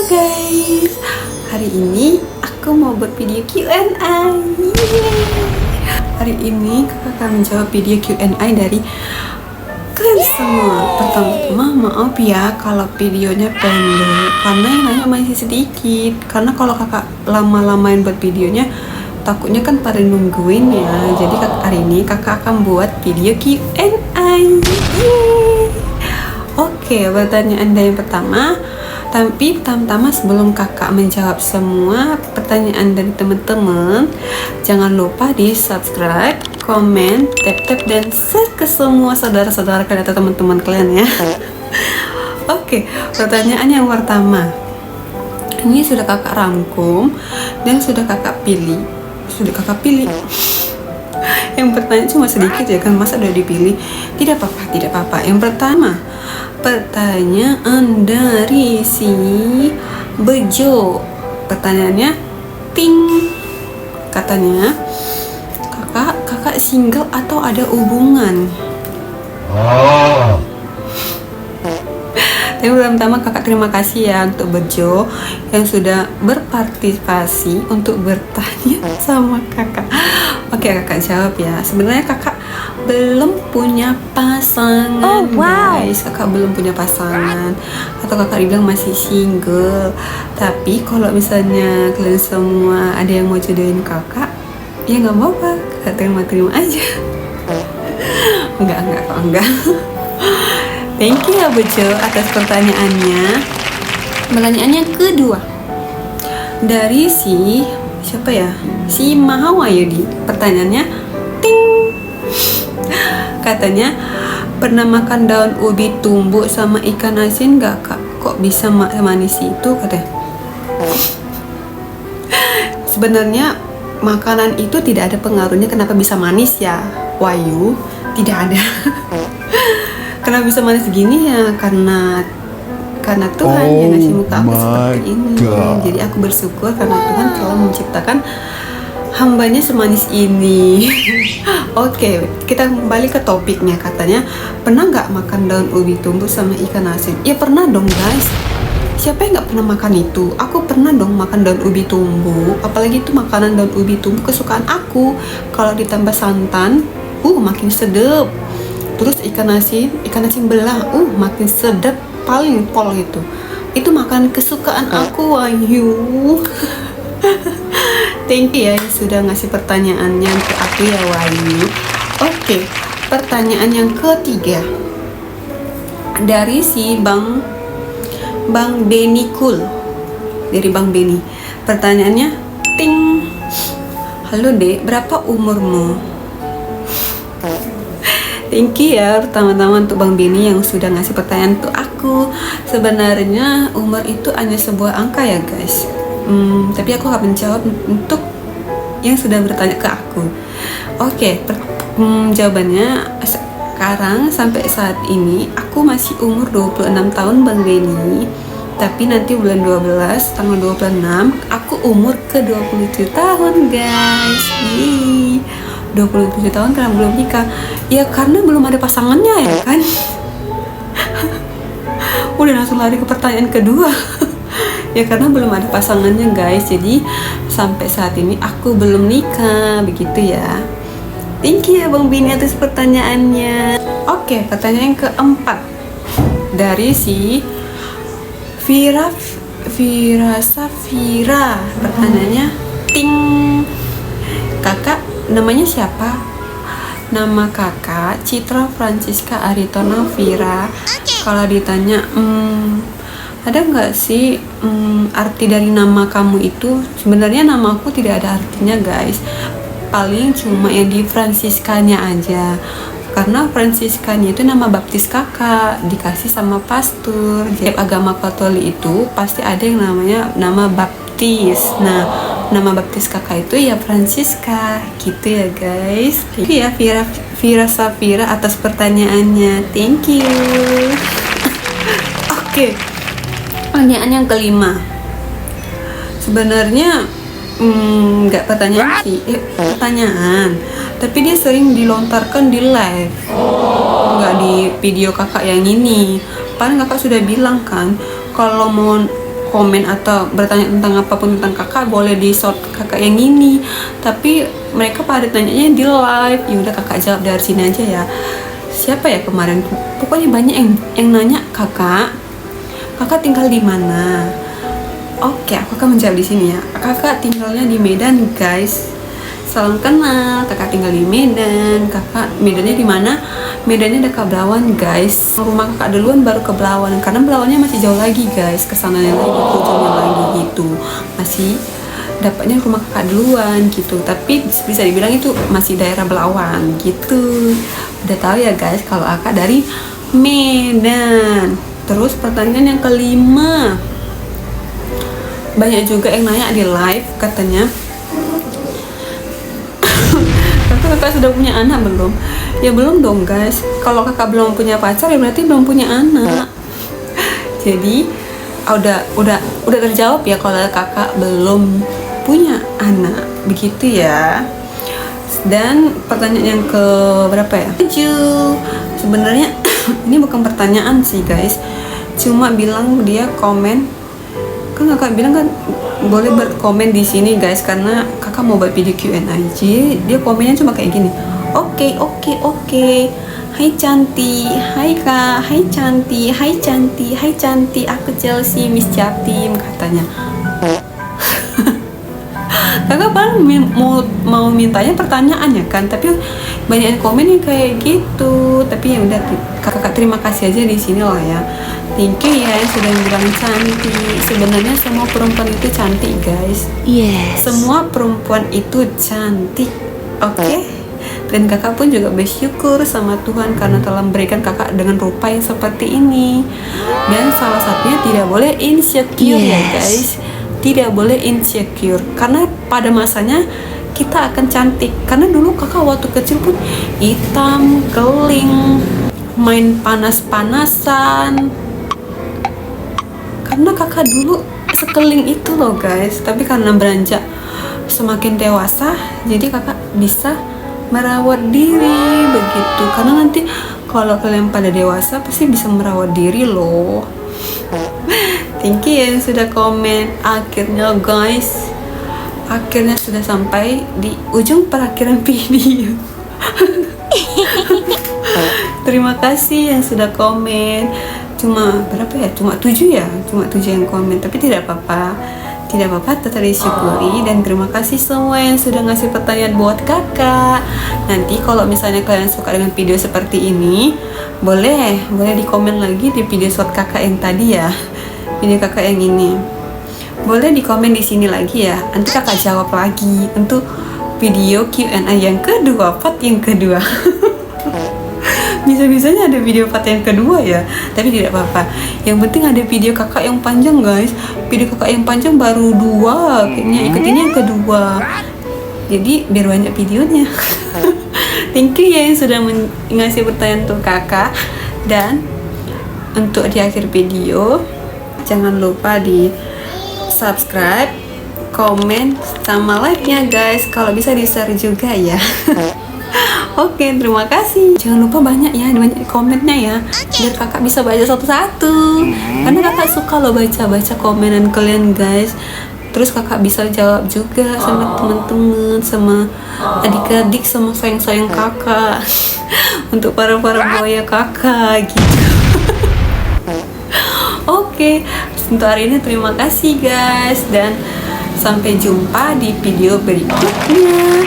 guys, hari ini aku mau buat video Q&A. Hari ini kakak akan menjawab video Q&A dari kalian semua. Pertama, maaf ya kalau videonya pendek karena yang nanya masih sedikit. Karena kalau kakak lama-lamain buat videonya, takutnya kan pada nungguin ya. Jadi hari ini kakak akan buat video Q&A. Oke, pertanyaan yang pertama. Tapi pertama-tama sebelum kakak menjawab semua pertanyaan dari teman-teman, jangan lupa di subscribe, komen, tap-tap, dan share ke semua saudara-saudara kalian atau teman-teman kalian ya. Oke, pertanyaan yang pertama. Ini sudah kakak rangkum dan sudah kakak pilih. Yang pertanyaan cuma sedikit ya kan, masa udah dipilih? Tidak apa-apa. Yang pertama, pertanyaan dari si Bejo. Pertanyaannya, ting, katanya, kakak single atau ada hubungan? Tapi pertama kakak terima kasih ya untuk Bejo yang sudah berpartisipasi untuk bertanya sama kakak. Oke, kakak jawab ya. Sebenarnya kakak belum punya pasangan. Guys, kakak belum punya pasangan atau kakak bilang masih single. Tapi kalau misalnya kalian semua ada yang mau jodohin kakak, ya nggak apa-apa, kakak terima aja. enggak. Thank you ya Bejo atas pertanyaannya. Pertanyaan yang kedua dari siapa ya? Si Mahawayudi. Pertanyaannya, ting, katanya, pernah makan daun ubi tumbuk sama ikan asin gak kak? Kok bisa manis itu katanya? Sebenarnya makanan itu tidak ada pengaruhnya kenapa bisa manis ya, Wayu. Tidak ada. Kenapa bisa manis gini ya? Karena Tuhan yang ngasih muka aku seperti ini. Jadi aku bersyukur karena Tuhan telah menciptakan hambanya semanis ini. Oke, kita kembali ke topiknya. Katanya, pernah nggak makan daun ubi tumbuk sama ikan asin? Ya pernah dong guys. Siapa yang nggak pernah makan itu? Aku pernah dong makan daun ubi tumbuk. Apalagi itu makanan daun ubi tumbuk kesukaan aku. Kalau ditambah santan, makin sedap. Terus ikan asin belah, makin sedap, paling pol gitu. Itu makanan kesukaan aku, Wahyu. Thank you ya sudah ngasih pertanyaannya ke aku ya, Wahyu. Oke, pertanyaan yang ketiga dari si Bang Beni Cool. Dari Bang Beni. Pertanyaannya, ting. Halo Dek, berapa umurmu? Thank you ya pertama-tama untuk Bang Beni yang sudah ngasih pertanyaan untuk aku. Sebenarnya umur itu hanya sebuah angka ya guys. Tapi aku akan menjawab untuk yang sudah bertanya ke aku. Oke, jawabannya sekarang sampai saat ini aku masih umur 26 tahun Bang Beni. Tapi nanti bulan 12 tanggal 26 aku umur ke 27 tahun guys. 27 tahun karena belum nikah. Ya karena belum ada pasangannya ya kan. Udah langsung lari ke pertanyaan kedua. Ya karena belum ada pasangannya guys. Jadi sampai saat ini aku belum nikah. Begitu ya. Thank you ya Bang Bini atas pertanyaannya. Oke, pertanyaan yang keempat dari si Vira Safira. Pertanyaannya, ting, kakak namanya siapa? Nama kakak Citra Francisca Aritona Vira. Kalau ditanya, ada nggak sih arti dari nama kamu itu? Sebenarnya nama aku tidak ada artinya guys. Paling cuma yang di Franciscanya aja. Karena Franciscanya itu nama baptis kakak, dikasih sama pastor. Jadi agama Katolik itu pasti ada yang namanya nama baptis. Nah, nama baptis kakak itu ya Francisca, gitu ya guys. Thank you ya Vira Safira atas pertanyaannya. Thank you. Oke, pertanyaan yang kelima. Sebenarnya nggak pertanyaan sih, pertanyaan. Tapi dia sering dilontarkan di live, nggak di video kakak yang ini. Paling kakak sudah bilang kan, kalau mau komen atau bertanya tentang apapun tentang kakak, boleh di short kakak yang ini. Tapi mereka pada tanyanya di live. Ya udah kakak jawab dari sini aja ya. Siapa ya kemarin? Pokoknya banyak yang nanya kakak tinggal di mana? Oke, aku akan menjawab di sini ya. Kakak tinggalnya di Medan, guys. Salam kenal, kakak tinggal di Medan. Kakak Medannya di mana? Medannya dekat Belawan, guys. Rumah kakak duluan baru ke Belawan, karena Belawannya masih jauh lagi, guys. Kesananya lagi, ke ujungnya lagi gitu. Masih dapatnya rumah kakak duluan gitu. Tapi bisa dibilang itu masih daerah Belawan gitu. Udah tahu ya, guys, kalau kakak dari Medan. Terus pertanyaan yang kelima, banyak juga yang nanya di live, katanya kakak sudah punya anak belum? Ya belum dong, guys. Kalau kakak belum punya pacar ya berarti belum punya anak. Jadi udah terjawab ya kalau kakak belum punya anak, begitu ya. Dan pertanyaan yang ke berapa ya? 7. Sebenarnya ini bukan pertanyaan sih, guys. Cuma bilang dia komen. Kan kakak bilang kan boleh berkomen di sini, guys, karena kakak mau buat video Q&A. Dia komennya cuma kayak gini. Oke. Hai cantik, hai kak, hai cantik, aku Chelsea, Miss Jatim, katanya. Kakak paling mau mintanya pertanyaan ya kan, tapi banyak komen yang kayak gitu. Tapi ya udah, kakak terima kasih aja di sini loh ya. Thank you ya yang sudah bilang cantik. Sebenarnya semua perempuan itu cantik, guys. Yes. Semua perempuan itu cantik. Oke? Dan kakak pun juga bersyukur sama Tuhan karena telah memberikan kakak dengan rupa yang seperti ini. Dan salah satunya tidak boleh insecure ya, guys. Tidak boleh insecure, karena pada masanya kita akan cantik. Karena dulu kakak waktu kecil pun hitam, keling, main panas-panasan. Karena kakak dulu sekeling itu loh, guys. Tapi karena beranjak semakin dewasa, jadi kakak bisa merawat diri begitu. Karena nanti kalau kalian pada dewasa pasti bisa merawat diri loh. Thank you yang sudah komen. Akhirnya, guys, akhirnya sudah sampai di ujung perakhiran video. Terima kasih yang sudah komen. Cuma berapa ya? Cuma 7 ya? Cuma 7 yang komen. Tapi tidak apa-apa. Tidak apa-apa, tetap disyukuri. Dan terima kasih semua yang sudah ngasih pertanyaan buat kakak. Nanti kalau misalnya kalian suka dengan video seperti ini, boleh di komen lagi di video short kakak yang tadi ya. Video kakak yang ini boleh di komen di sini lagi ya. Nanti kakak jawab lagi untuk video Q&A yang kedua, part yang kedua. Bisa-bisanya ada video part yang kedua ya, tapi tidak apa-apa. Yang penting ada video kakak yang panjang, guys. Video kakak yang panjang baru 2 kayaknya, ikutinnya yang kedua. Jadi biar banyak videonya. Thank you ya yang sudah ngasih pertanyaan untuk kakak. Dan untuk di akhir video, jangan lupa di subscribe, komen, sama like-nya, guys. Kalau bisa di-share juga ya. Oke, terima kasih. Jangan lupa banyak komennya ya, biar kakak bisa baca satu-satu. Karena kakak suka loh baca komenan kalian, guys. Terus kakak bisa jawab juga sama teman-teman, sama adik-adik, sama sayang-sayang kakak. Untuk para buaya kakak gitu. Oke, untuk hari ini terima kasih, guys, dan sampai jumpa di video berikutnya.